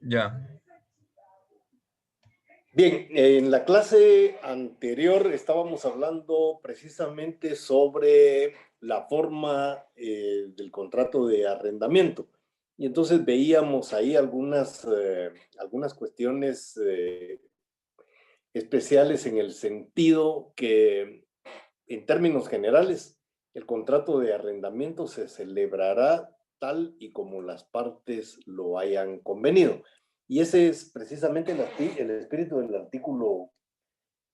Ya. Bien, en la clase anterior estábamos hablando precisamente sobre la forma del contrato de arrendamiento. Y entonces veíamos ahí algunas cuestiones especiales en el sentido que, en términos generales, el contrato de arrendamiento se celebrará tal y como las partes lo hayan convenido. Y ese es precisamente el espíritu del artículo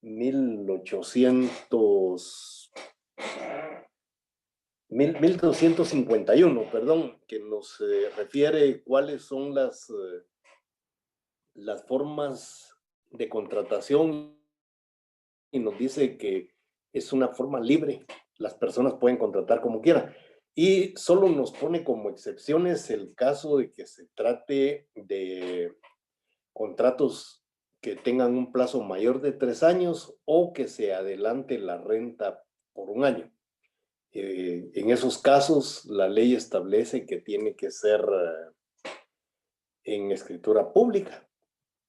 1251, perdón, que nos refiere cuáles son las formas de contratación y nos dice que es una forma libre, las personas pueden contratar como quieran. Y solo nos pone como excepciones el caso de que se trate de contratos que tengan un plazo mayor de 3 años o que se adelante la renta por un año. En esos casos, la ley establece que tiene que ser en escritura pública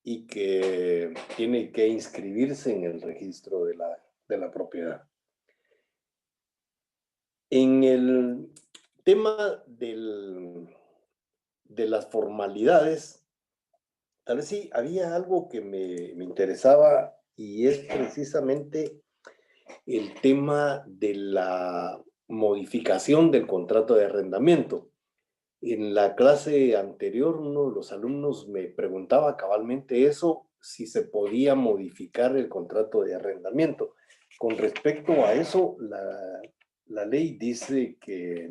y que tiene que inscribirse en el registro de la propiedad. En el tema de las formalidades, tal vez sí, había algo que me interesaba y es precisamente el tema de la modificación del contrato de arrendamiento. En la clase anterior, uno de los alumnos me preguntaba cabalmente eso, si se podía modificar el contrato de arrendamiento. Con respecto a eso, la ley dice que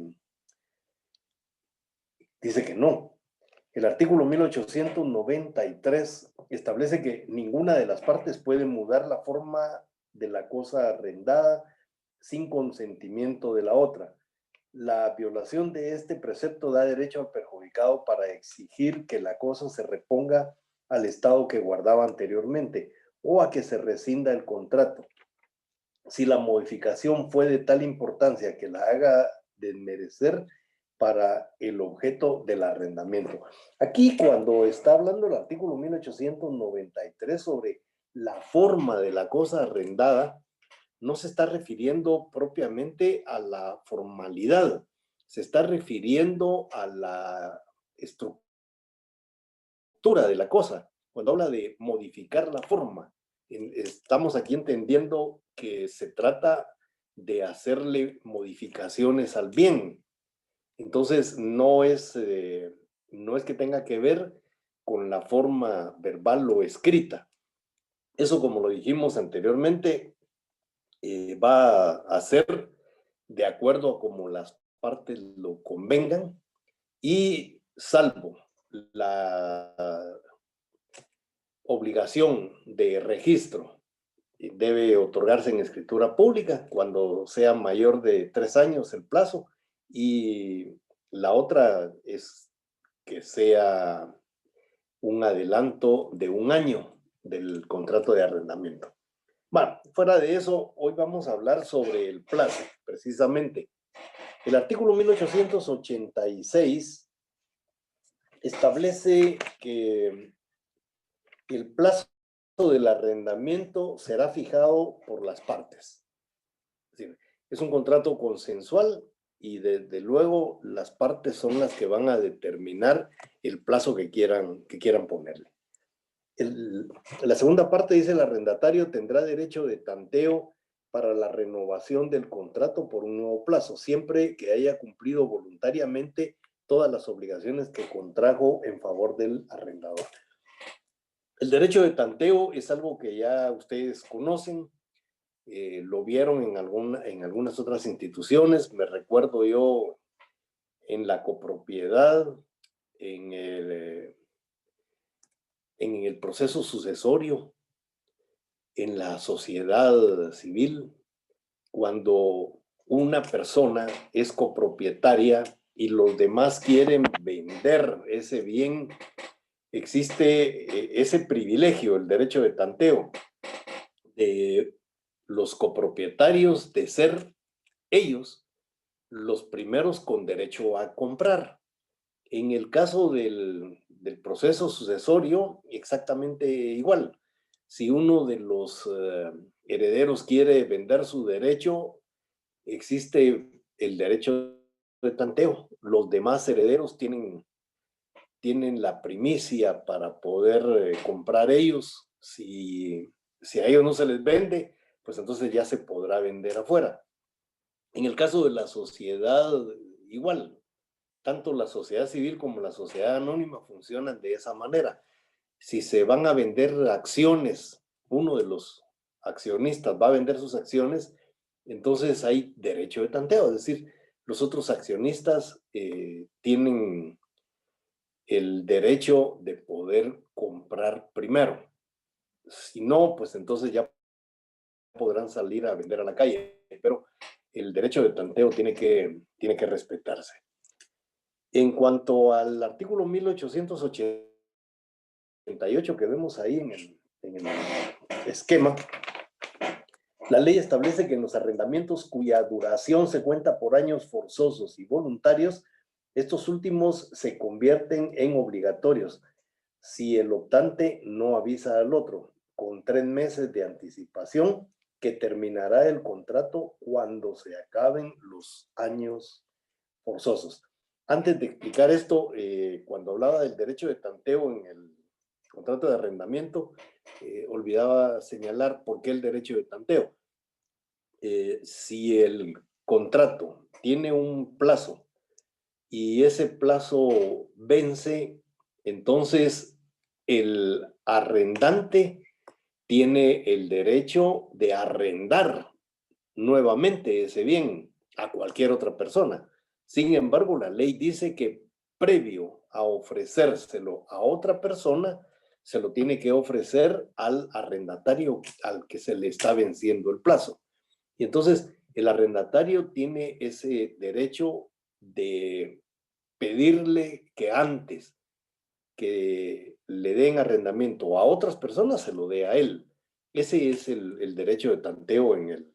no. El artículo 1893 establece que ninguna de las partes puede mudar la forma de la cosa arrendada sin consentimiento de la otra. La violación de este precepto da derecho al perjudicado para exigir que la cosa se reponga al estado que guardaba anteriormente o a que se rescinda el contrato. Si la modificación fue de tal importancia que la haga desmerecer para el objeto del arrendamiento. Aquí, cuando está hablando el artículo 1893 sobre la forma de la cosa arrendada, no se está refiriendo propiamente a la formalidad, se está refiriendo a la estructura de la cosa. Cuando habla de modificar la forma, estamos aquí entendiendo que se trata de hacerle modificaciones al bien. Entonces, no es que tenga que ver con la forma verbal o escrita. Eso, como lo dijimos anteriormente, va a ser de acuerdo a como las partes lo convengan y salvo la obligación de registro debe otorgarse en escritura pública cuando sea mayor de 3 años el plazo, y la otra es que sea un adelanto de un año del contrato de arrendamiento. Bueno, fuera de eso, hoy vamos a hablar sobre el plazo, precisamente. El artículo 1886 establece que el plazo del arrendamiento será fijado por las partes. Es decir, es un contrato consensual y desde luego las partes son las que van a determinar el plazo que quieran ponerle. La segunda parte dice: el arrendatario tendrá derecho de tanteo para la renovación del contrato por un nuevo plazo, siempre que haya cumplido voluntariamente todas las obligaciones que contrajo en favor del arrendador. El derecho de tanteo es algo que ya ustedes conocen, lo vieron en algunas otras instituciones. Me recuerdo yo en la copropiedad, en el proceso sucesorio, en la sociedad civil, cuando una persona es copropietaria y los demás quieren vender ese bien, existe ese privilegio, el derecho de tanteo, de los copropietarios de ser ellos los primeros con derecho a comprar. En el caso del del proceso sucesorio exactamente igual. Si uno de los herederos quiere vender su derecho, existe el derecho de tanteo. Los demás herederos tienen la primicia para poder comprar ellos. Si a ellos no se les vende, pues entonces ya se podrá vender afuera. En el caso de la sociedad, igual, tanto la sociedad civil como la sociedad anónima funcionan de esa manera. Si se van a vender acciones, uno de los accionistas va a vender sus acciones, entonces hay derecho de tanteo, es decir, los otros accionistas tienen el derecho de poder comprar primero. Si no, pues entonces ya podrán salir a vender a la calle, pero el derecho de tanteo tiene que respetarse. En cuanto al artículo 1888 que vemos ahí en el esquema, la ley establece que en los arrendamientos cuya duración se cuenta por años forzosos y voluntarios, estos últimos se convierten en obligatorios si el optante no avisa al otro, con 3 meses de anticipación, que terminará el contrato cuando se acaben los años forzosos. Antes de explicar esto, cuando hablaba del derecho de tanteo en el contrato de arrendamiento, olvidaba señalar por qué el derecho de tanteo. Si el contrato tiene un plazo y ese plazo vence, entonces el arrendante tiene el derecho de arrendar nuevamente ese bien a cualquier otra persona. Sin embargo, la ley dice que previo a ofrecérselo a otra persona, se lo tiene que ofrecer al arrendatario al que se le está venciendo el plazo. Y entonces el arrendatario tiene ese derecho de pedirle que antes que le den arrendamiento a otras personas, se lo dé a él. Ese es el derecho de tanteo en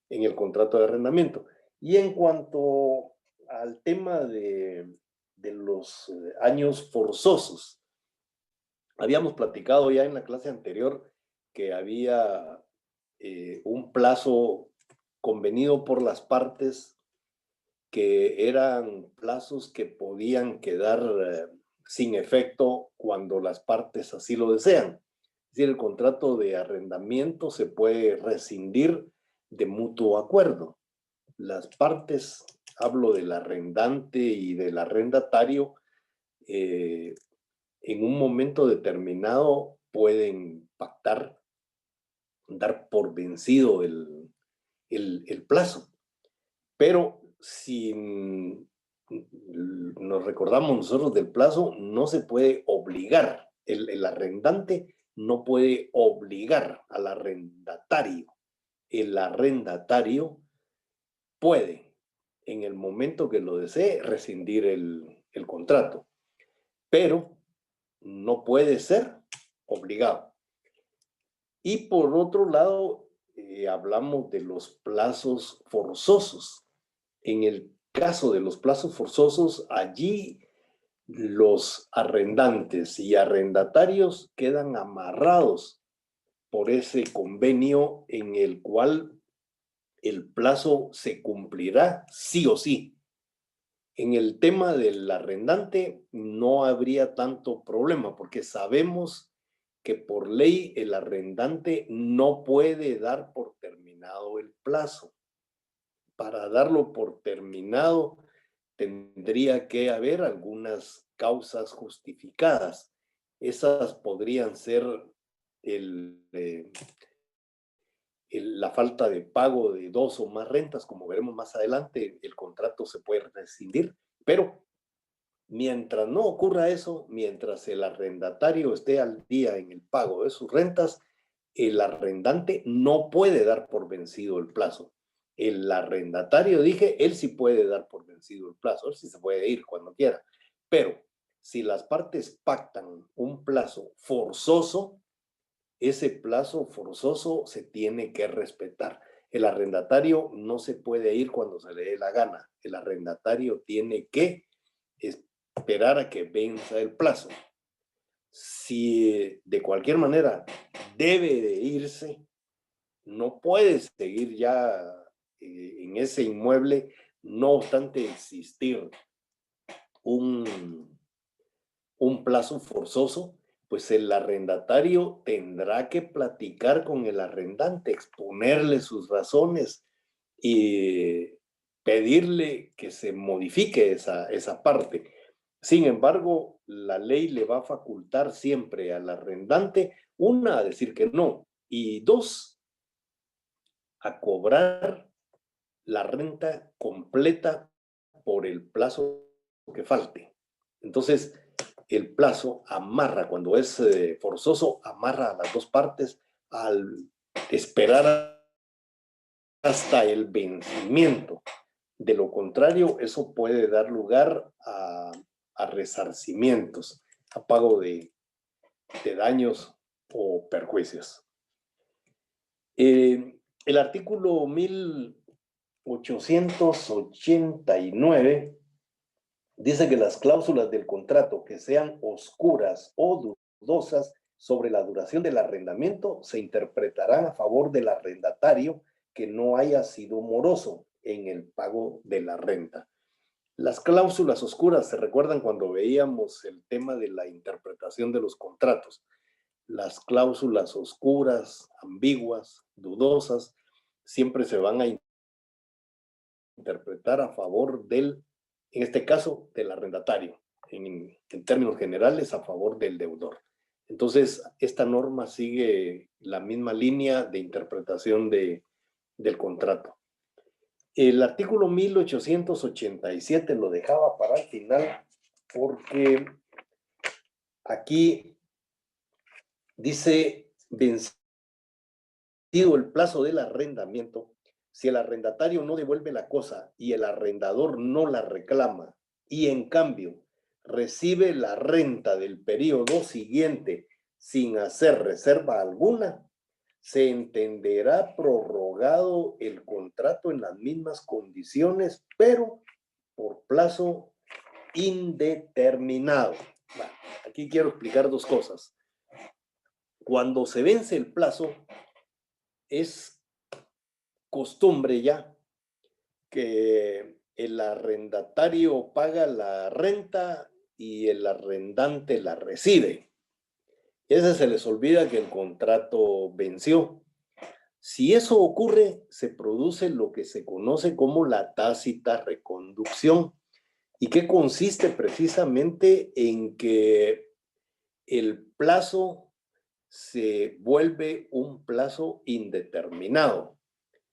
el contrato de arrendamiento. Y en cuanto al tema de los años forzosos, habíamos platicado ya en la clase anterior que había un plazo convenido por las partes que eran plazos que podían quedar sin efecto cuando las partes así lo desean. Es decir, el contrato de arrendamiento se puede rescindir de mutuo acuerdo. Las partes, hablo del arrendante y del arrendatario, en un momento determinado pueden pactar, dar por vencido el plazo. Pero si nos recordamos nosotros del plazo, no se puede obligar, el arrendante no puede obligar al arrendatario. El arrendatario puede, en el momento que lo desee, rescindir el contrato, pero no puede ser obligado. Y por otro lado, hablamos de los plazos forzosos. En el caso de los plazos forzosos, allí los arrendantes y arrendatarios quedan amarrados por ese convenio en el cual el plazo se cumplirá sí o sí. En el tema del arrendante no habría tanto problema porque sabemos que por ley el arrendante no puede dar por terminado el plazo. Para darlo por terminado tendría que haber algunas causas justificadas. Esas podrían ser la falta de pago de 2 o más rentas, como veremos más adelante, el contrato se puede rescindir, pero mientras no ocurra eso, mientras el arrendatario esté al día en el pago de sus rentas, el arrendante no puede dar por vencido el plazo. El arrendatario, dije, él sí puede dar por vencido el plazo, él sí se puede ir cuando quiera, pero si las partes pactan un plazo forzoso, ese plazo forzoso se tiene que respetar. El arrendatario no se puede ir cuando se le dé la gana. El arrendatario tiene que esperar a que venza el plazo. Si de cualquier manera debe de irse, no puede seguir ya en ese inmueble, no obstante existir un plazo forzoso, pues el arrendatario tendrá que platicar con el arrendante, exponerle sus razones y pedirle que se modifique esa parte. Sin embargo, la ley le va a facultar siempre al arrendante, una, a decir que no, y dos, a cobrar la renta completa por el plazo que falte. Entonces, el plazo amarra, cuando es forzoso, amarra a las dos partes al esperar hasta el vencimiento. De lo contrario, eso puede dar lugar a resarcimientos, a pago de daños o perjuicios. El artículo 1889 dice que las cláusulas del contrato que sean oscuras o dudosas sobre la duración del arrendamiento se interpretarán a favor del arrendatario que no haya sido moroso en el pago de la renta. Las cláusulas oscuras se recuerdan cuando veíamos el tema de la interpretación de los contratos. Las cláusulas oscuras, ambiguas, dudosas, siempre se van a interpretar a favor del, en este caso, del arrendatario, en términos generales, a favor del deudor. Entonces, esta norma sigue la misma línea de interpretación del contrato. El artículo 1887 lo dejaba para el final porque aquí dice, vencido el plazo del arrendamiento, si el arrendatario no devuelve la cosa y el arrendador no la reclama y en cambio recibe la renta del periodo siguiente sin hacer reserva alguna, se entenderá prorrogado el contrato en las mismas condiciones, pero por plazo indeterminado. Bueno, aquí quiero explicar dos cosas. Cuando se vence el plazo, es costumbre ya que el arrendatario paga la renta y el arrendante la recibe. Y a veces se les olvida que el contrato venció. Si eso ocurre, se produce lo que se conoce como la tácita reconducción. ¿Y qué consiste? Precisamente en que el plazo se vuelve un plazo indeterminado.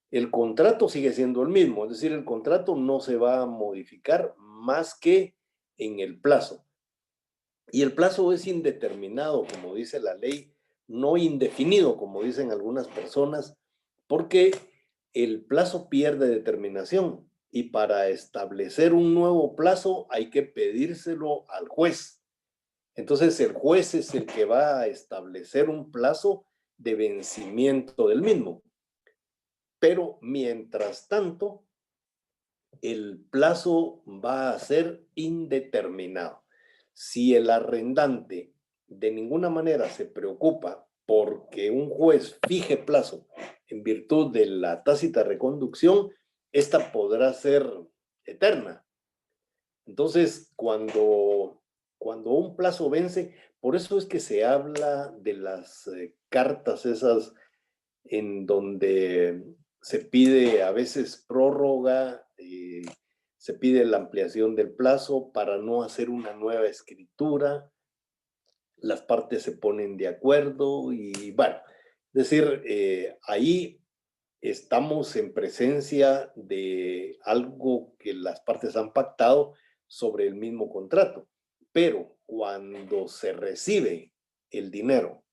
El contrato sigue siendo el mismo, es decir, el contrato no se va a modificar más que en el plazo. Y el plazo es indeterminado, como dice la ley, no indefinido, como dicen algunas personas, porque el plazo pierde determinación y para establecer un nuevo plazo hay que pedírselo al juez. Entonces el juez es el que va a establecer un plazo de vencimiento del mismo. Pero mientras tanto, el plazo va a ser indeterminado. Si el arrendante de ninguna manera se preocupa porque un juez fije plazo en virtud de la tácita reconducción, esta podrá ser eterna. Entonces, cuando un plazo vence, por eso es que se habla de las cartas esas en donde se pide a veces prórroga, se pide la ampliación del plazo para no hacer una nueva escritura, las partes se ponen de acuerdo y bueno, es decir, ahí estamos en presencia de algo que las partes han pactado sobre el mismo contrato, pero cuando se recibe el dinero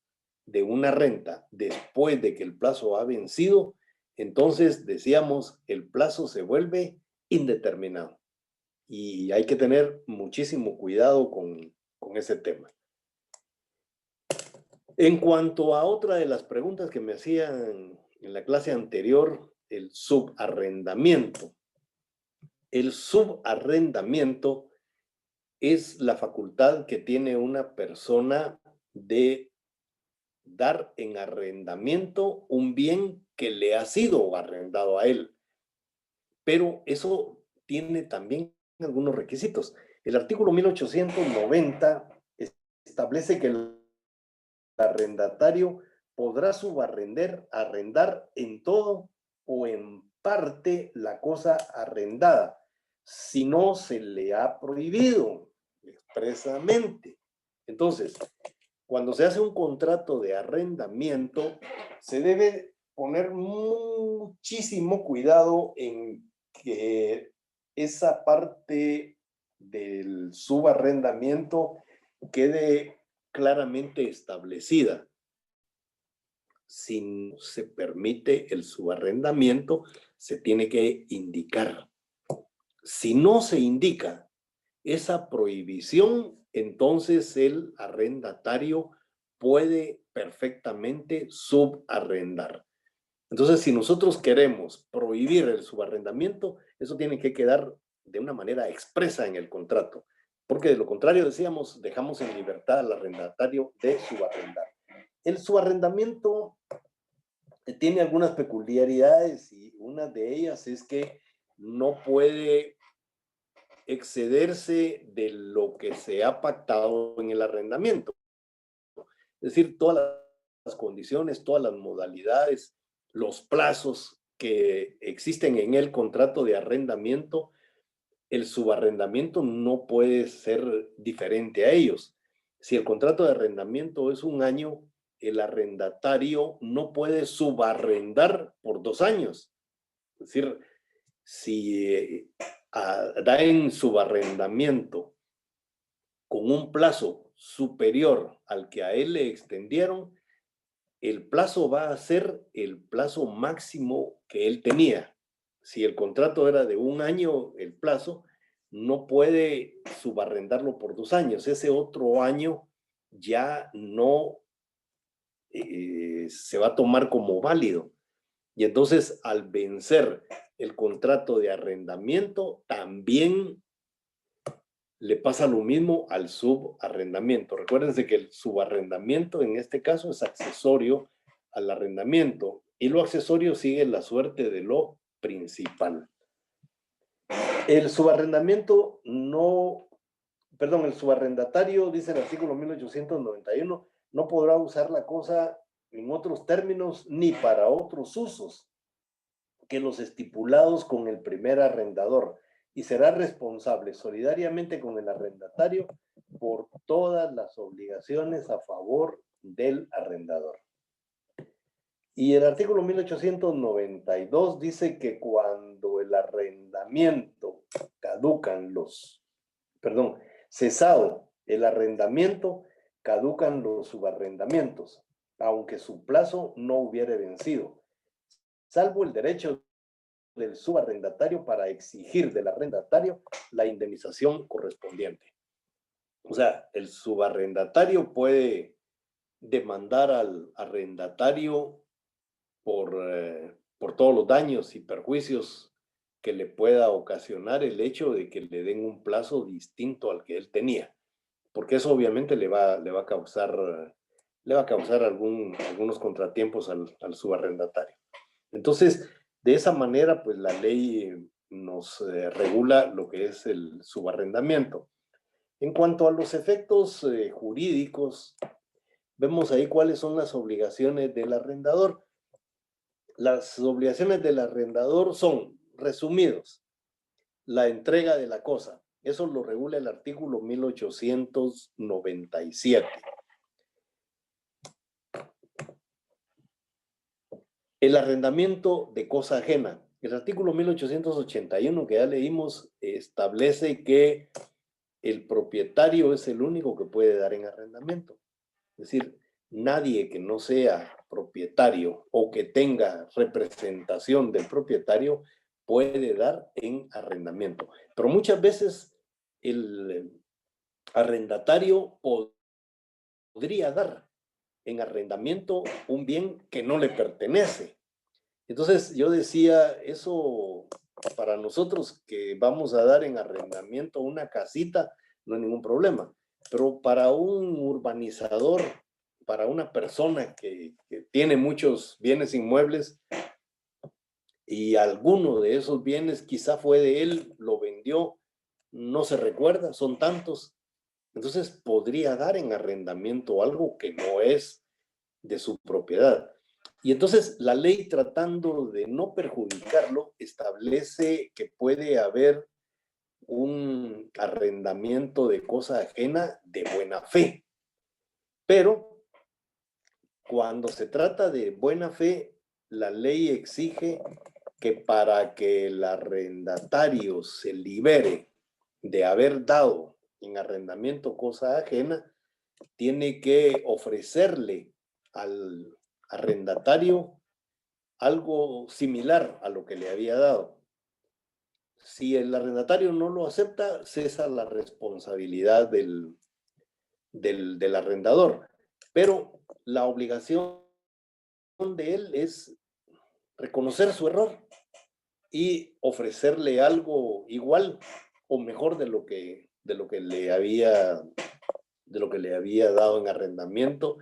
de una renta después de que el plazo ha vencido, entonces decíamos, el plazo se vuelve indeterminado. Y hay que tener muchísimo cuidado con ese tema. En cuanto a otra de las preguntas que me hacían en la clase anterior, el subarrendamiento. El subarrendamiento es la facultad que tiene una persona de dar en arrendamiento un bien que le ha sido arrendado a él. Pero eso tiene también algunos requisitos. El artículo 1890 establece que el arrendatario podrá arrendar en todo o en parte la cosa arrendada, si no se le ha prohibido expresamente. Entonces, cuando se hace un contrato de arrendamiento, se debe poner muchísimo cuidado en que esa parte del subarrendamiento quede claramente establecida. Si no se permite el subarrendamiento, se tiene que indicar. Si no se indica esa prohibición, entonces el arrendatario puede perfectamente subarrendar. Entonces, si nosotros queremos prohibir el subarrendamiento, eso tiene que quedar de una manera expresa en el contrato, porque de lo contrario, decíamos, dejamos en libertad al arrendatario de subarrendar. El subarrendamiento tiene algunas peculiaridades y una de ellas es que no puede excederse de lo que se ha pactado en el arrendamiento. Es decir, todas las condiciones, todas las modalidades, los plazos que existen en el contrato de arrendamiento, el subarrendamiento no puede ser diferente a ellos. Si el contrato de arrendamiento es un año, el arrendatario no puede subarrendar por 2 años. Es decir, si da en subarrendamiento con un plazo superior al que a él le extendieron, el plazo va a ser el plazo máximo que él tenía. Si el contrato era de 1 año, el plazo, no puede subarrendarlo por 2 años. Ese otro año ya no se va a tomar como válido. Y entonces, al vencer el contrato de arrendamiento, también le pasa lo mismo al subarrendamiento. Recuérdense que el subarrendamiento en este caso es accesorio al arrendamiento y lo accesorio sigue la suerte de lo principal. El subarrendamiento el subarrendatario, dice el artículo 1891, no podrá usar la cosa en otros términos ni para otros usos que los estipulados con el primer arrendador y será responsable solidariamente con el arrendatario por todas las obligaciones a favor del arrendador. Y el artículo 1892 dice que cuando el arrendamiento cesado el arrendamiento, caducan los subarrendamientos, aunque su plazo no hubiere vencido, salvo el derecho del subarrendatario para exigir del arrendatario la indemnización correspondiente. O sea, el subarrendatario puede demandar al arrendatario por todos los daños y perjuicios que le pueda ocasionar el hecho de que le den un plazo distinto al que él tenía, porque eso obviamente le va a causar algunos contratiempos al subarrendatario. Entonces, de esa manera, pues la ley nos regula lo que es el subarrendamiento. En cuanto a los efectos jurídicos, vemos ahí cuáles son las obligaciones del arrendador. Las obligaciones del arrendador son, resumidos, la entrega de la cosa. Eso lo regula el artículo 1897. El arrendamiento de cosa ajena. El artículo 1881 que ya leímos establece que el propietario es el único que puede dar en arrendamiento. Es decir, nadie que no sea propietario o que tenga representación del propietario puede dar en arrendamiento. Pero muchas veces el arrendatario podría dar en arrendamiento un bien que no le pertenece. Entonces yo decía, eso para nosotros que vamos a dar en arrendamiento una casita, no hay ningún problema. Pero para un urbanizador, para una persona que tiene muchos bienes inmuebles y alguno de esos bienes quizá fue de él, lo vendió, no se recuerda, son tantos, entonces podría dar en arrendamiento algo que no es de su propiedad. Y entonces la ley, tratando de no perjudicarlo, establece que puede haber un arrendamiento de cosa ajena de buena fe. Pero cuando se trata de buena fe, la ley exige que para que el arrendatario se libere de haber dado en arrendamiento cosa ajena, tiene que ofrecerle al arrendatario algo similar a lo que le había dado. Si el arrendatario no lo acepta, cesa la responsabilidad del arrendador. Pero la obligación de él es reconocer su error y ofrecerle algo igual o mejor de lo que le había dado en arrendamiento,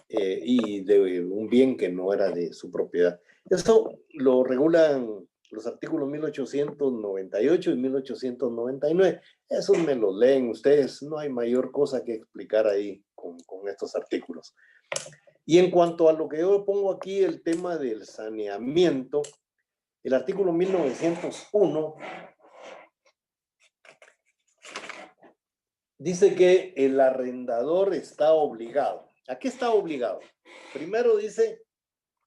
y de un bien que no era de su propiedad. Esto lo regulan los artículos 1898 y 1899. Esos me los leen ustedes, no hay mayor cosa que explicar ahí con estos artículos. Y en cuanto a lo que yo pongo aquí, el tema del saneamiento, el artículo 1901 dice que el arrendador está obligado. ¿A qué está obligado? Primero dice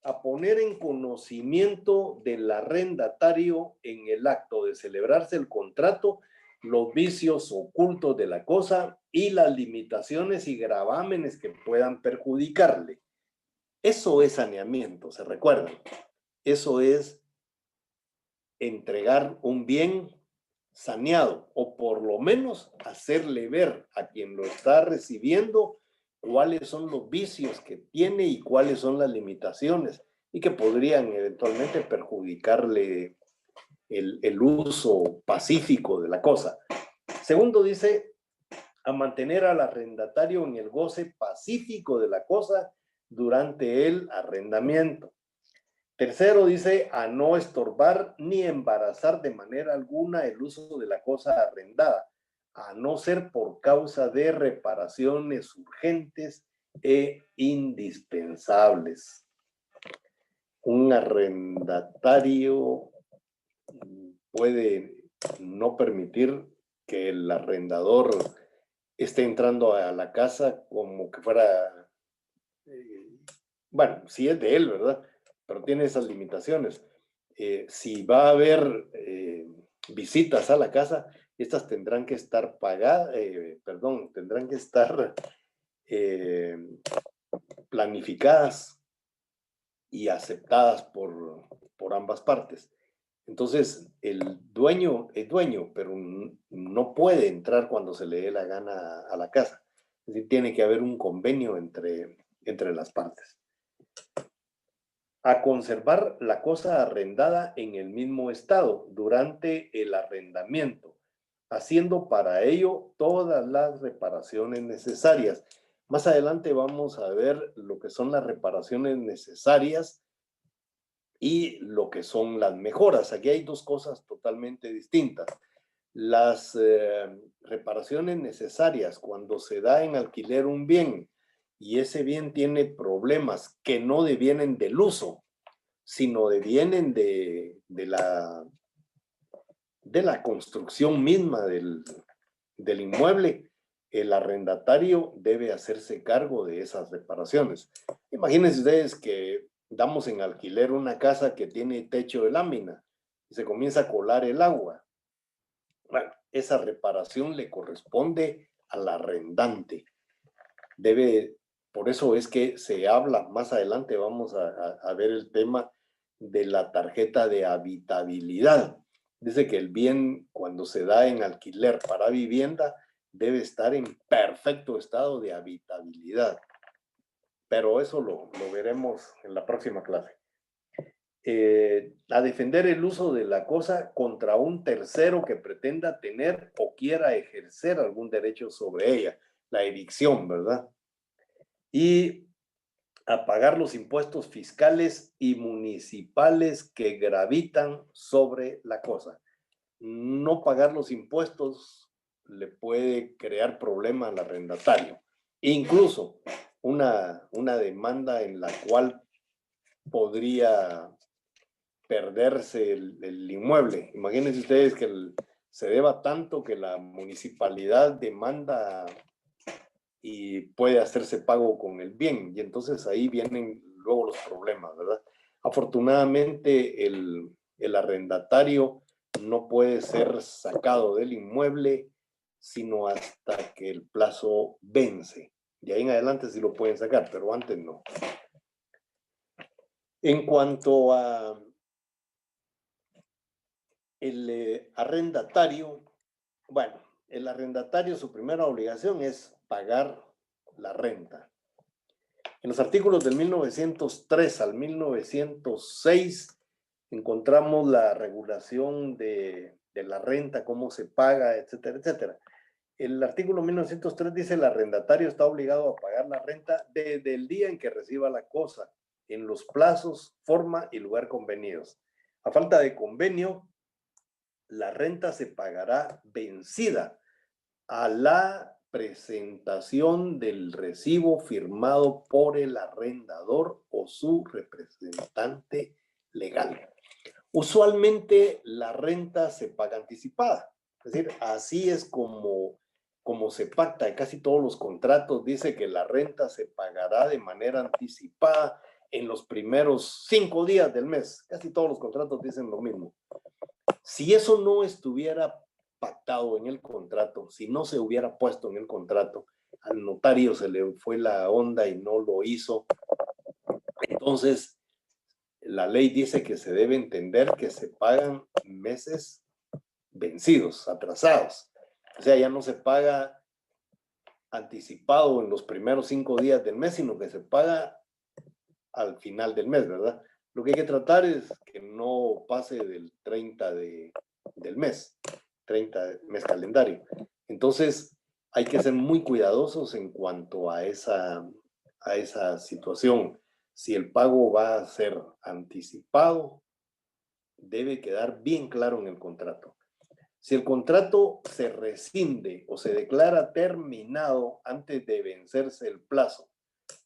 a poner en conocimiento del arrendatario en el acto de celebrarse el contrato los vicios ocultos de la cosa y las limitaciones y gravámenes que puedan perjudicarle. Eso es saneamiento, ¿se recuerdan? Eso es entregar un bien saneado, o por lo menos hacerle ver a quien lo está recibiendo cuáles son los vicios que tiene y cuáles son las limitaciones y que podrían eventualmente perjudicarle el uso pacífico de la cosa. Segundo, dice a mantener al arrendatario en el goce pacífico de la cosa durante el arrendamiento. Tercero, dice a no estorbar ni embarazar de manera alguna el uso de la cosa arrendada, a no ser por causa de reparaciones urgentes e indispensables. Un arrendatario puede no permitir que el arrendador esté entrando a la casa como que fuera, bueno, si es de él, ¿verdad? Pero tiene esas limitaciones. Si va a haber visitas a la casa, estas tendrán que estar pagadas, tendrán que estar planificadas y aceptadas por ambas partes. Entonces, el dueño es dueño, pero no puede entrar cuando se le dé la gana a la casa. Es decir, tiene que haber un convenio entre las partes. A conservar la cosa arrendada en el mismo estado durante el arrendamiento, haciendo para ello todas las reparaciones necesarias. Más adelante vamos a ver lo que son las reparaciones necesarias y lo que son las mejoras. Aquí hay dos cosas totalmente distintas. Las reparaciones necesarias cuando se da en alquiler un bien y ese bien tiene problemas que no devienen del uso, sino devienen de la construcción misma del inmueble, el arrendatario debe hacerse cargo de esas reparaciones. Imagínense ustedes que damos en alquiler una casa que tiene techo de lámina y se comienza a colar el agua. Bueno, esa reparación le corresponde al arrendante. Por eso es que se habla, más adelante vamos a ver el tema de la tarjeta de habitabilidad. Dice que el bien, cuando se da en alquiler para vivienda, debe estar en perfecto estado de habitabilidad. Pero eso lo veremos en la próxima clase. a defender el uso de la cosa contra un tercero que pretenda tener o quiera ejercer algún derecho sobre ella, la evicción, ¿verdad? Y a pagar los impuestos fiscales y municipales que gravitan sobre la cosa. No pagar los impuestos le puede crear problema al arrendatario. Incluso una demanda en la cual podría perderse el inmueble. Imagínense ustedes que se deba tanto que la municipalidad demanda y puede hacerse pago con el bien. Y entonces ahí vienen luego los problemas, ¿verdad? Afortunadamente el arrendatario no puede ser sacado del inmueble sino hasta que el plazo vence. De ahí en adelante sí lo pueden sacar, pero antes no. En cuanto a el arrendatario, bueno, el arrendatario su primera obligación es pagar la renta. En los artículos del 1903 al 1906 encontramos la regulación de la renta, cómo se paga, etcétera, etcétera. El artículo 1903 dice el arrendatario está obligado a pagar la renta desde el día en que reciba la cosa, en los plazos, forma y lugar convenidos. A falta de convenio, la renta se pagará vencida a la presentación del recibo firmado por el arrendador o su representante legal. Usualmente la renta se paga anticipada, es decir, así es como se pacta en casi todos los contratos, dice que la renta se pagará de manera anticipada en los primeros 5 días del mes. Casi todos los contratos dicen lo mismo. Si eso no estuviera pactado en el contrato, si no se hubiera puesto en el contrato, al notario se le fue la onda y no lo hizo, entonces la ley dice que se debe entender que se pagan meses vencidos, atrasados. O sea, ya no se paga anticipado en los primeros 5 días del mes, sino que se paga al final del mes, ¿verdad? Lo que hay que tratar es que no pase del 30 del mes, 30 mes calendario. Entonces, hay que ser muy cuidadosos en cuanto a esa situación. Si el pago va a ser anticipado, debe quedar bien claro en el contrato. Si el contrato se rescinde o se declara terminado antes de vencerse el plazo,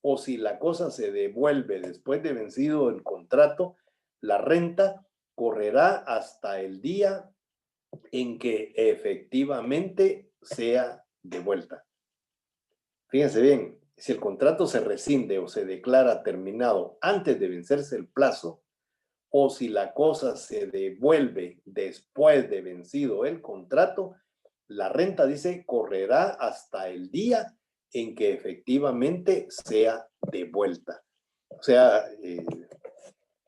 o si la cosa se devuelve después de vencido el contrato, la renta correrá hasta el día en que efectivamente sea devuelta. Fíjense bien, si el contrato se rescinde o se declara terminado antes de vencerse el plazo, o si la cosa se devuelve después de vencido el contrato, la renta, dice, correrá hasta el día en que efectivamente sea devuelta. O sea,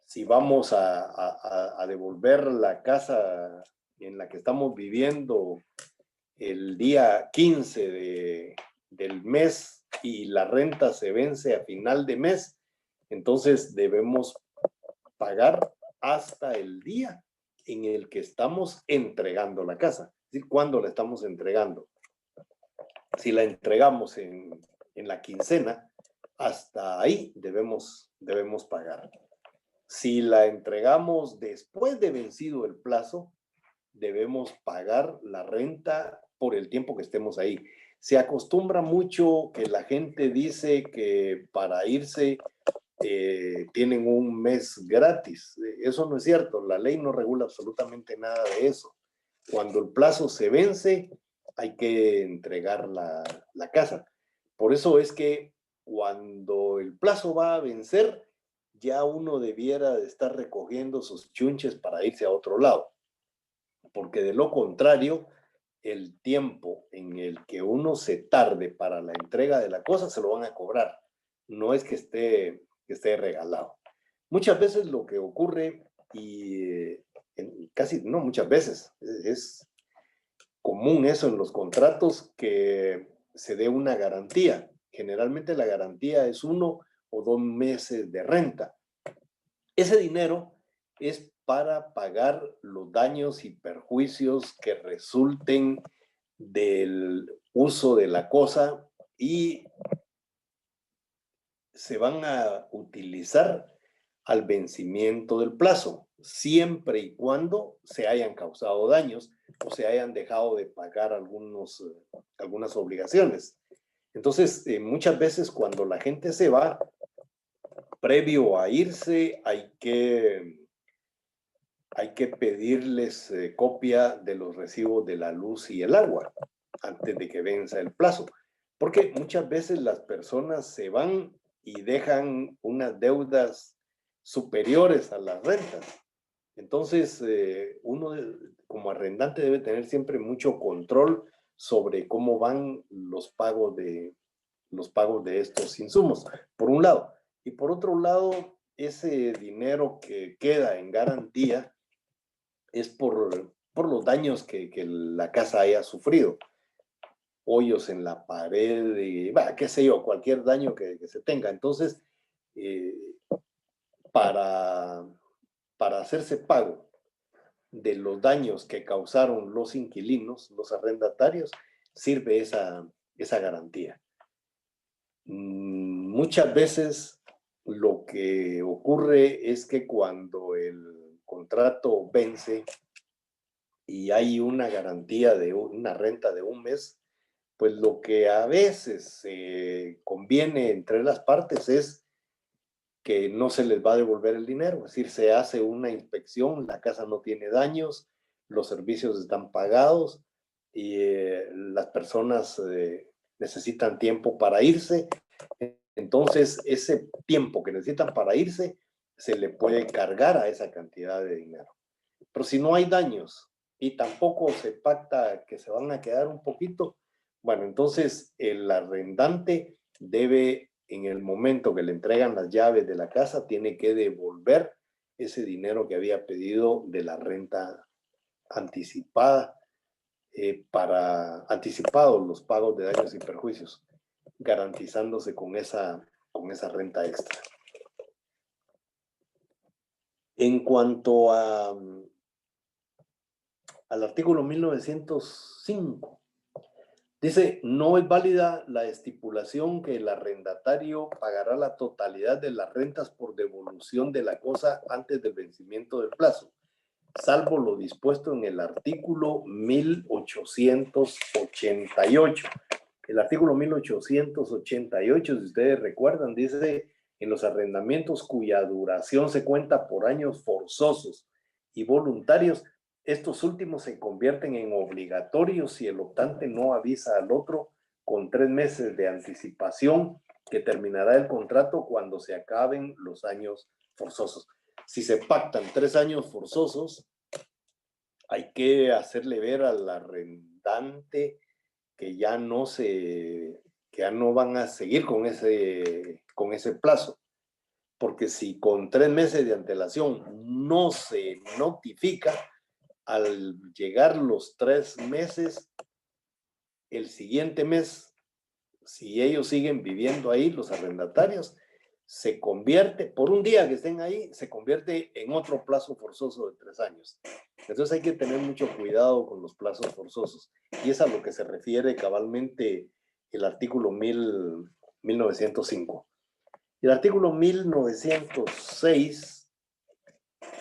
si vamos a devolver la casa en la que estamos viviendo el día 15 del mes y la renta se vence a final de mes, entonces debemos pagar hasta el día en el que estamos entregando la casa. Es decir, cuando la estamos entregando. Si la entregamos en la quincena, hasta ahí debemos pagar. Si la entregamos después de vencido el plazo, debemos pagar la renta por el tiempo que estemos ahí. Se acostumbra mucho que la gente dice que para irse tienen un mes gratis. Eso no es cierto. La ley no regula absolutamente nada de eso. Cuando el plazo se vence, hay que entregar la casa. Por eso es que cuando el plazo va a vencer, ya uno debiera de estar recogiendo sus chunches para irse a otro lado. Porque de lo contrario, el tiempo en el que uno se tarde para la entrega de la cosa, se lo van a cobrar. No es que esté regalado. Muchas veces lo que ocurre, y casi, no muchas veces, es común eso en los contratos, que se dé una garantía. Generalmente la garantía es 1 o 2 meses de renta. Ese dinero es para pagar los daños y perjuicios que resulten del uso de la cosa y se van a utilizar al vencimiento del plazo, siempre y cuando se hayan causado daños o se hayan dejado de pagar algunas obligaciones. Entonces, muchas veces cuando la gente se va, previo a irse, hay que pedirles copia de los recibos de la luz y el agua antes de que venza el plazo, porque muchas veces las personas se van y dejan unas deudas superiores a las rentas. Entonces, uno como arrendante debe tener siempre mucho control sobre cómo van los pagos de estos insumos, por un lado. Y por otro lado, ese dinero que queda en garantía es por los daños que la casa haya sufrido. Hoyos en la pared, y, qué sé yo, cualquier daño que se tenga. Entonces, eh, para hacerse pago de los daños que causaron los inquilinos, los arrendatarios, sirve esa garantía. Muchas veces lo que ocurre es que cuando el contrato vence y hay una garantía de una renta de un mes, pues lo que a veces conviene entre las partes es que no se les va a devolver el dinero, es decir, se hace una inspección, la casa no tiene daños, los servicios están pagados y las personas necesitan tiempo para irse, entonces ese tiempo que necesitan para irse se le puede cargar a esa cantidad de dinero. Pero si no hay daños y tampoco se pacta que se van a quedar un poquito, bueno, entonces el arrendante debe, en el momento que le entregan las llaves de la casa, tiene que devolver ese dinero que había pedido de la renta anticipada para anticipados los pagos de daños y perjuicios, garantizándose con esa renta extra. En cuanto al artículo 1905, dice, no es válida la estipulación que el arrendatario pagará la totalidad de las rentas por devolución de la cosa antes del vencimiento del plazo, salvo lo dispuesto en el artículo 1888. El artículo 1888, si ustedes recuerdan, dice, en los arrendamientos cuya duración se cuenta por años forzosos y voluntarios, estos últimos se convierten en obligatorios si el optante no avisa al otro con 3 meses de anticipación que terminará el contrato cuando se acaben los años forzosos. Si se pactan 3 años forzosos, hay que hacerle ver al arrendante que ya no van a seguir con ese plazo. Porque si con 3 meses de antelación no se notifica, al llegar los 3 meses, el siguiente mes, si ellos siguen viviendo ahí, los arrendatarios, se convierte, por un día que estén ahí, se convierte en otro plazo forzoso de 3 años. Entonces hay que tener mucho cuidado con los plazos forzosos. Y es a lo que se refiere cabalmente el artículo 1905. El artículo 1906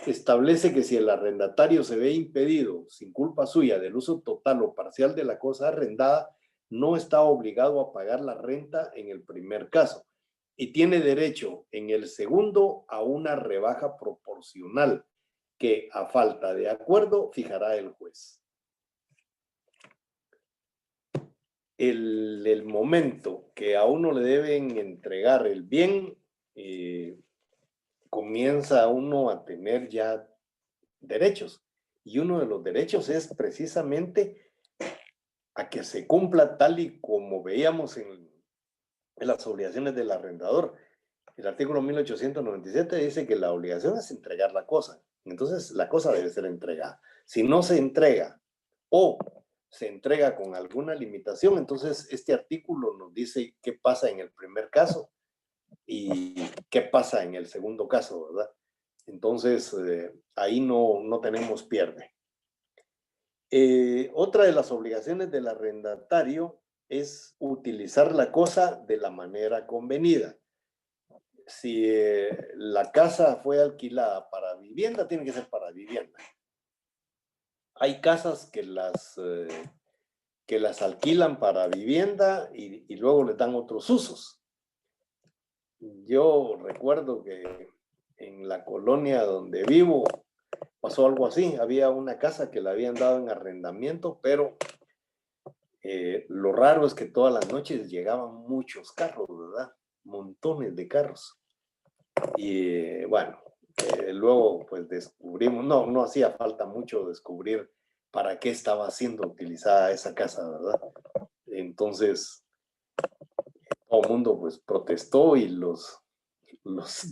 establece que si el arrendatario se ve impedido, sin culpa suya, del uso total o parcial de la cosa arrendada, no está obligado a pagar la renta en el primer caso y tiene derecho en el segundo a una rebaja proporcional que, a falta de acuerdo, fijará el juez. El momento que a uno le deben entregar el bien, comienza uno a tener ya derechos. Y uno de los derechos es precisamente a que se cumpla tal y como veíamos en las obligaciones del arrendador. El artículo 1897 dice que la obligación es entregar la cosa. Entonces, la cosa debe ser entregada. Si no se entrega o se entrega con alguna limitación, entonces este artículo nos dice qué pasa en el primer caso y qué pasa en el segundo caso, ¿verdad? Entonces, ahí no tenemos pierde. Otra de las obligaciones del arrendatario es utilizar la cosa de la manera convenida. Si la casa fue alquilada para vivienda, tiene que ser para vivienda. Hay casas que las alquilan para vivienda y luego les dan otros usos. Yo recuerdo que en la colonia donde vivo pasó algo así. Había una casa que la habían dado en arrendamiento, pero lo raro es que todas las noches llegaban muchos carros, ¿verdad? Montones de carros. Y bueno, luego pues descubrimos, no hacía falta mucho descubrir para qué estaba siendo utilizada esa casa, ¿verdad? Entonces, todo el mundo pues protestó y los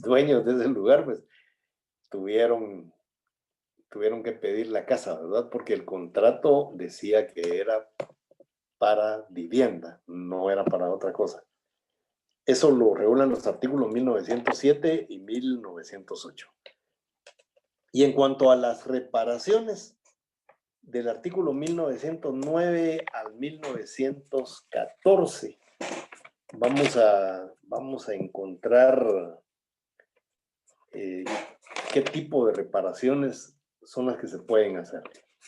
dueños de ese lugar pues tuvieron que pedir la casa, ¿verdad? Porque el contrato decía que era para vivienda, no era para otra cosa. Eso lo regulan los artículos 1907 y 1908. Y en cuanto a las reparaciones, del artículo 1909 al 1914, vamos a encontrar qué tipo de reparaciones son las que se pueden hacer.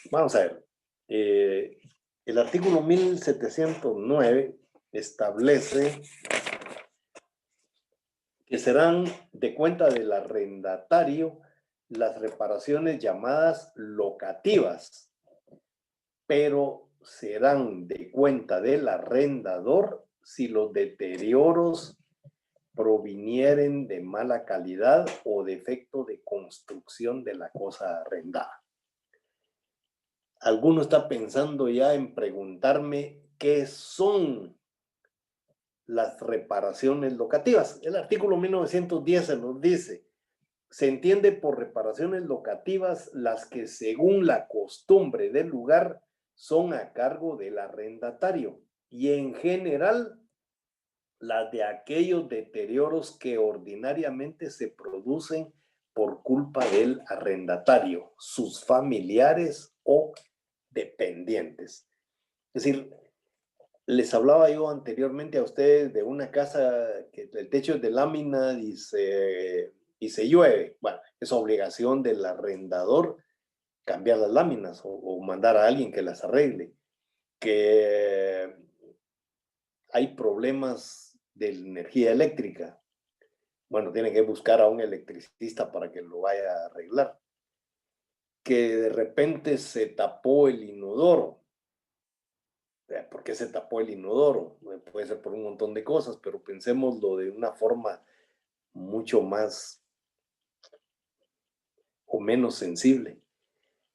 Vamos a ver. El artículo 1709 establece que serán de cuenta del arrendatario las reparaciones llamadas locativas, pero serán de cuenta del arrendador si los deterioros provinieren de mala calidad o defecto de construcción de la cosa arrendada. Alguno está pensando ya en preguntarme qué son las reparaciones locativas. El artículo 1910 se nos dice: se entiende por reparaciones locativas las que según la costumbre del lugar son a cargo del arrendatario y en general las de aquellos deterioros que ordinariamente se producen por culpa del arrendatario, sus familiares o dependientes. Es decir, les hablaba yo anteriormente a ustedes de una casa que el techo es de lámina y se llueve. Bueno, es obligación del arrendador cambiar las láminas o mandar a alguien que las arregle. Que hay problemas de energía eléctrica. Bueno, tiene que buscar a un electricista para que lo vaya a arreglar. Que de repente se tapó el inodoro. ¿Por qué se tapó el inodoro? Puede ser por un montón de cosas, pero pensémoslo de una forma mucho más o menos sensible.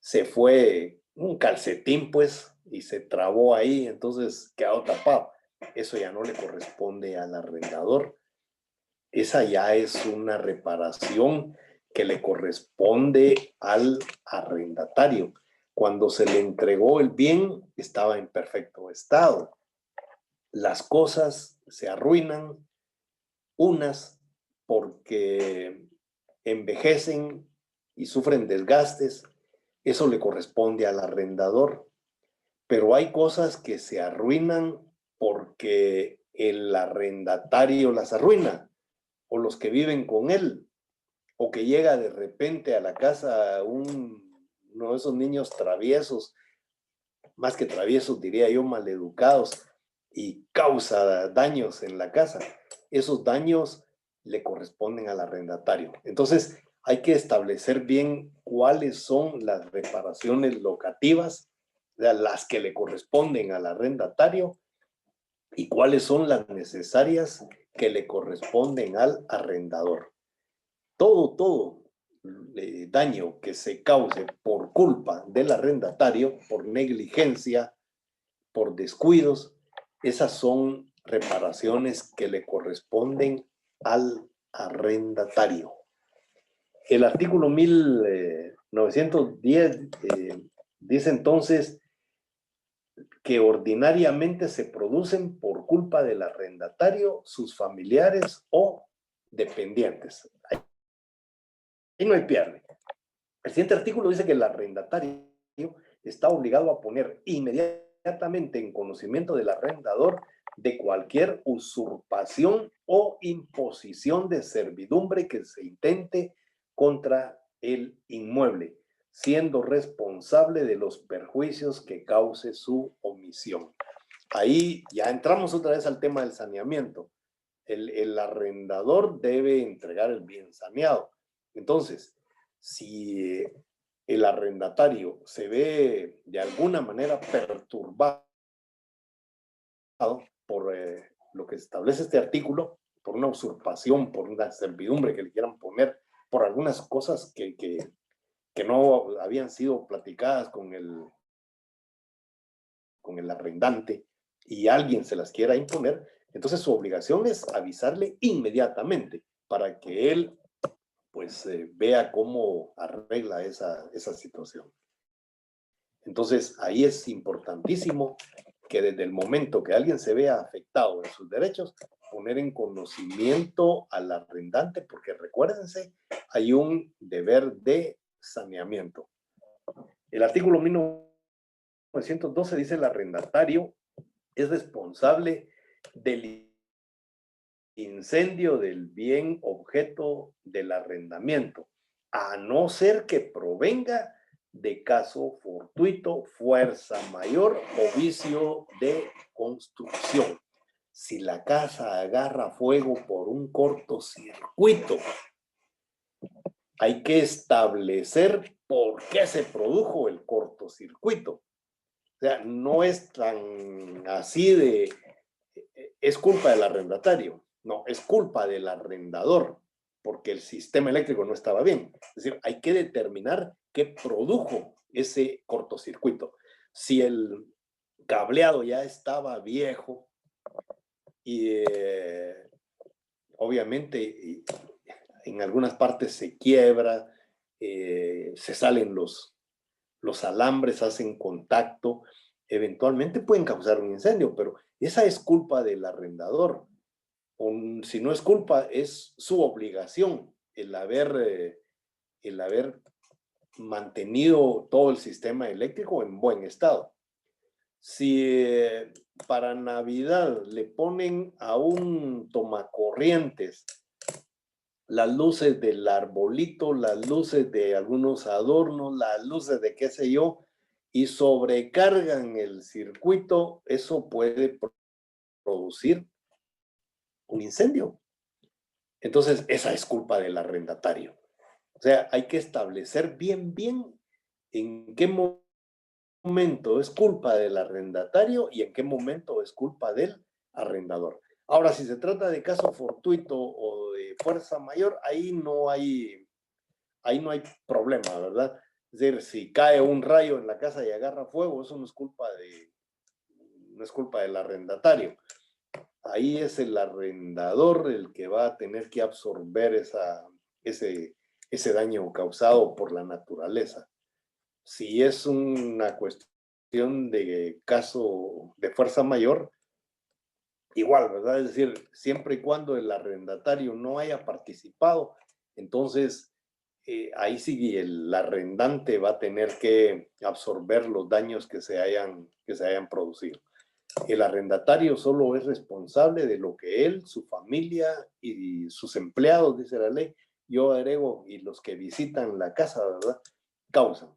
Se fue un calcetín, pues, y se trabó ahí, entonces quedó tapado. Eso ya no le corresponde al arrendador. Esa ya es una reparación que le corresponde al arrendatario. Cuando se le entregó el bien, estaba en perfecto estado. Las cosas se arruinan, unas porque envejecen y sufren desgastes, eso le corresponde al arrendador. Pero hay cosas que se arruinan porque el arrendatario las arruina, o los que viven con él, o que llega de repente a la casa uno de esos niños traviesos, más que traviesos diría yo, maleducados, y causa daños en la casa. Esos daños le corresponden al arrendatario. Entonces, hay que establecer bien cuáles son las reparaciones locativas, las que le corresponden al arrendatario, y cuáles son las necesarias que le corresponden al arrendador. Todo daño que se cause por culpa del arrendatario, por negligencia, por descuidos, esas son reparaciones que le corresponden al arrendatario. El artículo 1910 dice entonces que ordinariamente se producen por culpa del arrendatario, sus familiares o dependientes. Hay ahí no hay pierde. El siguiente artículo dice que el arrendatario está obligado a poner inmediatamente en conocimiento del arrendador de cualquier usurpación o imposición de servidumbre que se intente contra el inmueble, siendo responsable de los perjuicios que cause su omisión. Ahí ya entramos otra vez al tema del saneamiento. El arrendador debe entregar el bien saneado. Entonces, si el arrendatario se ve de alguna manera perturbado por lo que establece este artículo, por una usurpación, por una servidumbre que le quieran poner, por algunas cosas que no habían sido platicadas con el arrendante y alguien se las quiera imponer, entonces su obligación es avisarle inmediatamente para que él pues vea cómo arregla esa situación. Entonces ahí es importantísimo que desde el momento que alguien se vea afectado en sus derechos, poner en conocimiento al arrendante, porque recuérdense, hay un deber de saneamiento. El artículo 1912 dice el arrendatario es responsable del incendio del bien objeto del arrendamiento, a no ser que provenga de caso fortuito, fuerza mayor o vicio de construcción. Si la casa agarra fuego por un cortocircuito, hay que establecer por qué se produjo el cortocircuito. O sea, no es tan así de, es culpa del arrendatario. No, es culpa del arrendador, porque el sistema eléctrico no estaba bien. Es decir, hay que determinar qué produjo ese cortocircuito. Si el cableado ya estaba viejo y obviamente en algunas partes se quiebra, se salen los alambres, hacen contacto, eventualmente pueden causar un incendio, pero esa es culpa del arrendador. Si no es culpa, es su obligación el haber mantenido todo el sistema eléctrico en buen estado. Si para Navidad le ponen a un tomacorrientes las luces del arbolito, las luces de algunos adornos, las luces de qué sé yo, y sobrecargan el circuito, eso puede producir un incendio. Entonces, esa es culpa del arrendatario. O sea, hay que establecer bien en qué momento es culpa del arrendatario y en qué momento es culpa del arrendador. Ahora, si se trata de caso fortuito o de fuerza mayor, ahí no hay problema, ¿verdad? Es decir, si cae un rayo en la casa y agarra fuego, eso no es culpa del arrendatario. Ahí es el arrendador el que va a tener que absorber ese daño causado por la naturaleza. Si es una cuestión de caso de fuerza mayor, igual, ¿verdad? Es decir, siempre y cuando el arrendatario no haya participado, entonces ahí sí el arrendante va a tener que absorber los daños que se hayan producido. El arrendatario solo es responsable de lo que él, su familia y sus empleados, dice la ley, yo agrego, y los que visitan la casa, ¿verdad?, causan.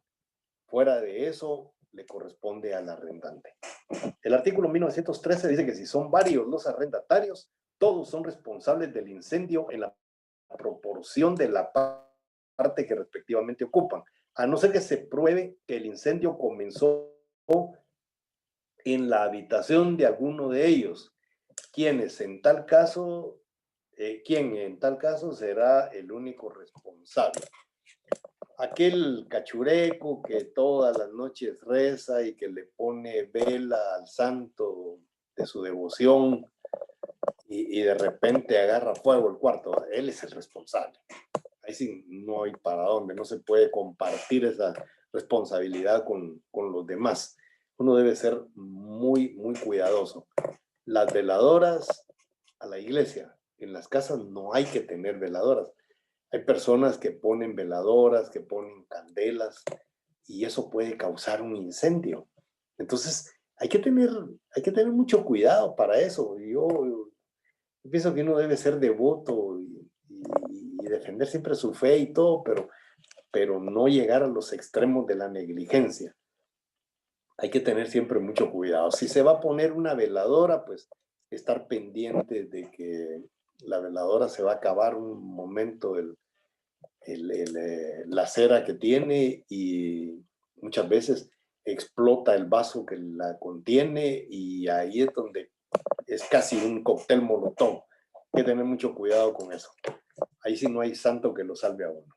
Fuera de eso, le corresponde al arrendante. El artículo 1913 dice que si son varios los arrendatarios, todos son responsables del incendio en la proporción de la parte que respectivamente ocupan, a no ser que se pruebe que el incendio comenzó en la habitación de alguno de ellos, quien en tal caso será el único responsable. Aquel cachureco que todas las noches reza y que le pone vela al santo de su devoción y de repente agarra fuego el cuarto, él es el responsable. Ahí sí no hay para dónde, no se puede compartir esa responsabilidad con los demás. Uno debe ser muy cuidadoso. Las veladoras a la iglesia, en las casas no hay que tener veladoras. Hay personas que ponen veladoras, que ponen candelas, y eso puede causar un incendio. Entonces, hay que tener mucho cuidado para eso. Yo pienso que uno debe ser devoto y defender siempre su fe y todo, pero no llegar a los extremos de la negligencia. Hay que tener siempre mucho cuidado. Si se va a poner una veladora, pues estar pendiente de que la veladora se va a acabar un momento la cera que tiene, y muchas veces explota el vaso que la contiene, y ahí es donde es casi un cóctel molotov. Hay que tener mucho cuidado con eso. Ahí sí no hay santo que lo salve a uno.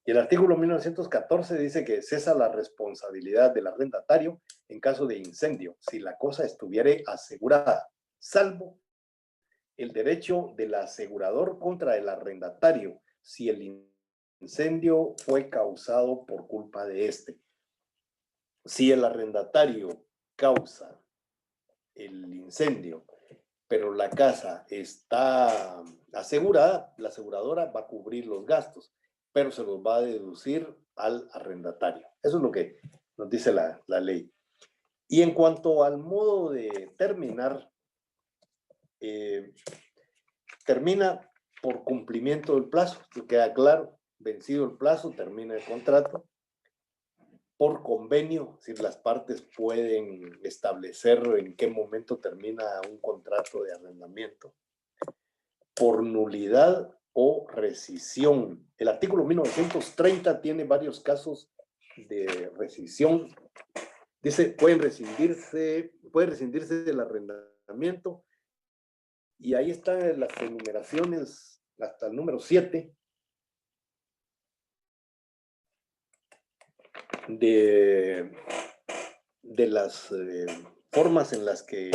Y el artículo 1914 dice que cesa la responsabilidad del arrendatario en caso de incendio, si la cosa estuviera asegurada, salvo el derecho del asegurador contra el arrendatario, si el incendio fue causado por culpa de este. Si el arrendatario causa el incendio, pero la casa está asegurada, la aseguradora va a cubrir los gastos, pero se los va a deducir al arrendatario. Eso es lo que nos dice la ley. Y en cuanto al modo de terminar, termina por cumplimiento del plazo, que queda claro, vencido el plazo, termina el contrato. Por convenio, si las partes pueden establecer en qué momento termina un contrato de arrendamiento. Por nulidad o rescisión. El artículo 1930 tiene varios casos de rescisión. Dice, puede rescindirse del arrendamiento, y ahí están las enumeraciones hasta el número 7 de las formas en las que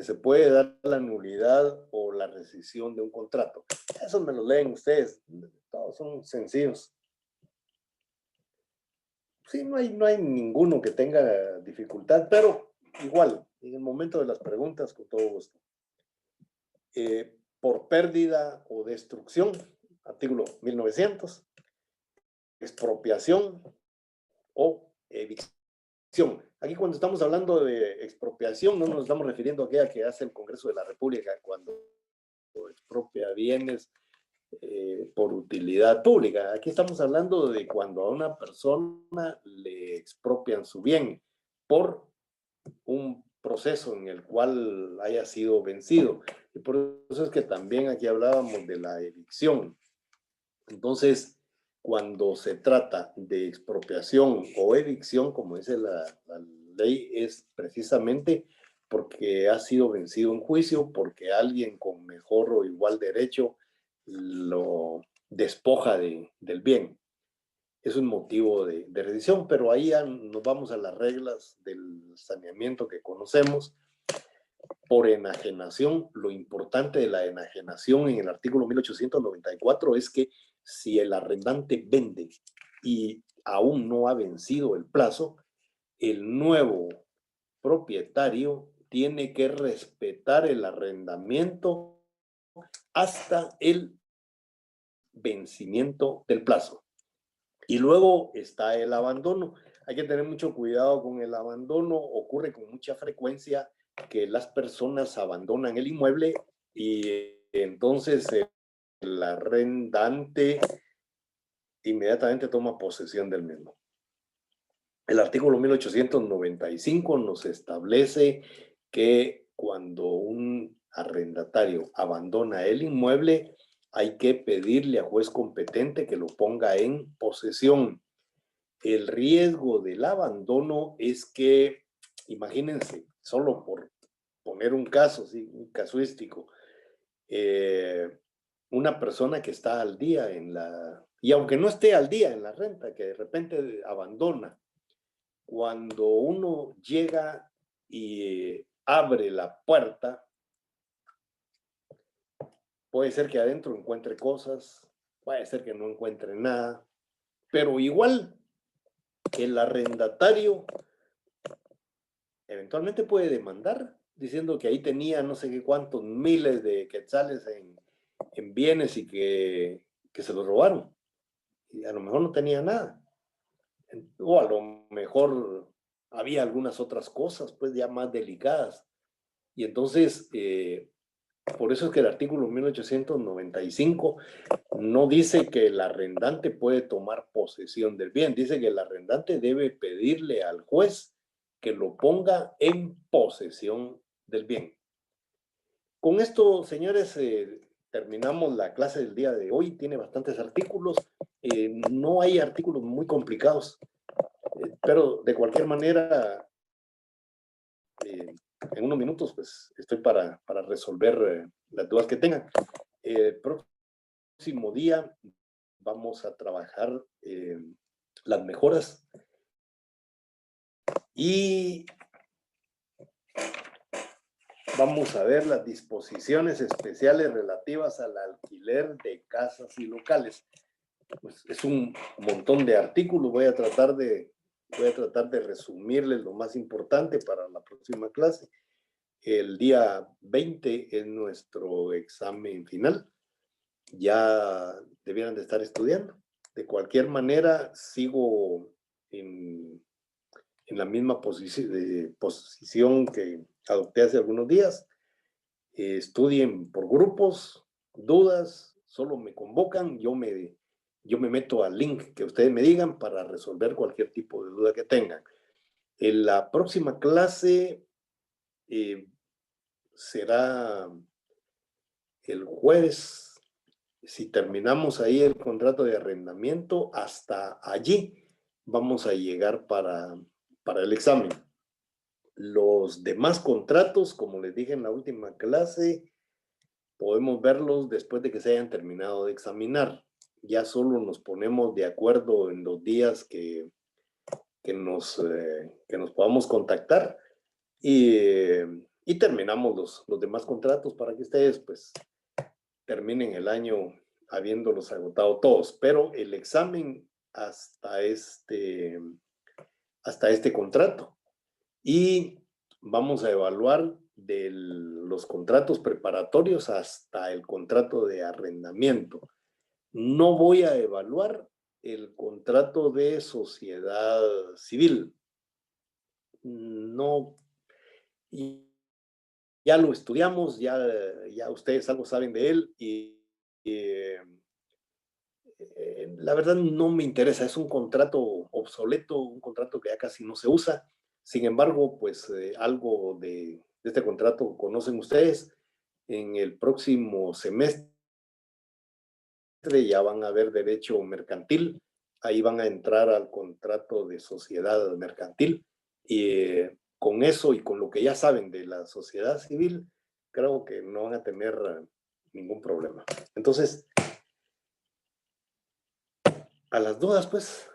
se puede dar la nulidad o la rescisión de un contrato. Eso me lo leen ustedes, todos son sencillos. Sí, no hay ninguno que tenga dificultad, pero igual, en el momento de las preguntas, con todo gusto. Por pérdida o destrucción, artículo 1900, expropiación o evicción. Aquí, cuando estamos hablando de expropiación, no nos estamos refiriendo a aquella que hace el Congreso de la República cuando expropia bienes por utilidad pública. Aquí estamos hablando de cuando a una persona le expropian su bien por un proceso en el cual haya sido vencido. Y por eso es que también aquí hablábamos de la evicción. Entonces, cuando se trata de expropiación o evicción, como dice la ley, es precisamente porque ha sido vencido en juicio, porque alguien con mejor o igual derecho lo despoja del bien. Es un motivo de rescisión, pero ahí ya nos vamos a las reglas del saneamiento que conocemos. Por enajenación, lo importante de la enajenación en el artículo 1894 es que si el arrendante vende y aún no ha vencido el plazo, el nuevo propietario tiene que respetar el arrendamiento hasta el vencimiento del plazo. Y luego está el abandono. Hay que tener mucho cuidado con el abandono. Ocurre con mucha frecuencia que las personas abandonan el inmueble y entonces el arrendante inmediatamente toma posesión del mismo. El artículo 1895 nos establece que cuando un arrendatario abandona el inmueble, hay que pedirle a juez competente que lo ponga en posesión. El riesgo del abandono es que, imagínense, solo por poner un caso, ¿sí? Un casuístico, una persona que está al día y aunque no esté al día en la renta, que de repente abandona, cuando uno llega y abre la puerta, puede ser que adentro encuentre cosas, puede ser que no encuentre nada, pero igual el arrendatario eventualmente puede demandar diciendo que ahí tenía no sé qué cuántos miles de quetzales en bienes y que que se lo robaron. Y a lo mejor no tenía nada. O a lo mejor había algunas otras cosas, pues ya más delicadas. Y entonces, por eso es que el artículo 1895 no dice que el arrendante puede tomar posesión del bien, dice que el arrendante debe pedirle al juez que lo ponga en posesión del bien. Con esto, señores, terminamos la clase del día de hoy. Tiene bastantes artículos. No hay artículos muy complicados, pero de cualquier manera, en unos minutos, pues estoy para resolver las dudas que tengan. El próximo día vamos a trabajar las mejoras y vamos a ver las disposiciones especiales relativas al alquiler de casas y locales. Pues es un montón de artículos. Voy a tratar de resumirles lo más importante para la próxima clase. El día 20 es nuestro examen final. Ya debieran de estar estudiando. De cualquier manera, sigo en la misma posición que adopté hace algunos días. Estudien por grupos, dudas, solo me convocan, yo me meto al link que ustedes me digan para resolver cualquier tipo de duda que tengan. En la próxima clase será el jueves. Si terminamos ahí el contrato de arrendamiento, hasta allí vamos a llegar para el examen. Los demás contratos, como les dije en la última clase, podemos verlos después de que se hayan terminado de examinar. Ya solo nos ponemos de acuerdo en los días que nos podamos contactar y terminamos los demás contratos para que ustedes pues terminen el año habiéndolos agotado todos. Pero el examen hasta este contrato. Y vamos a evaluar de los contratos preparatorios hasta el contrato de arrendamiento. No voy a evaluar el contrato de sociedad civil. No, y ya lo estudiamos, ya ustedes algo saben de él y la verdad no me interesa, es un contrato obsoleto, un contrato que ya casi no se usa. Sin embargo, pues algo de este contrato conocen ustedes. En el próximo semestre ya van a ver derecho mercantil, ahí van a entrar al contrato de sociedad mercantil y con eso y con lo que ya saben de la sociedad civil, creo que no van a tener ningún problema. Entonces, a las dudas, pues,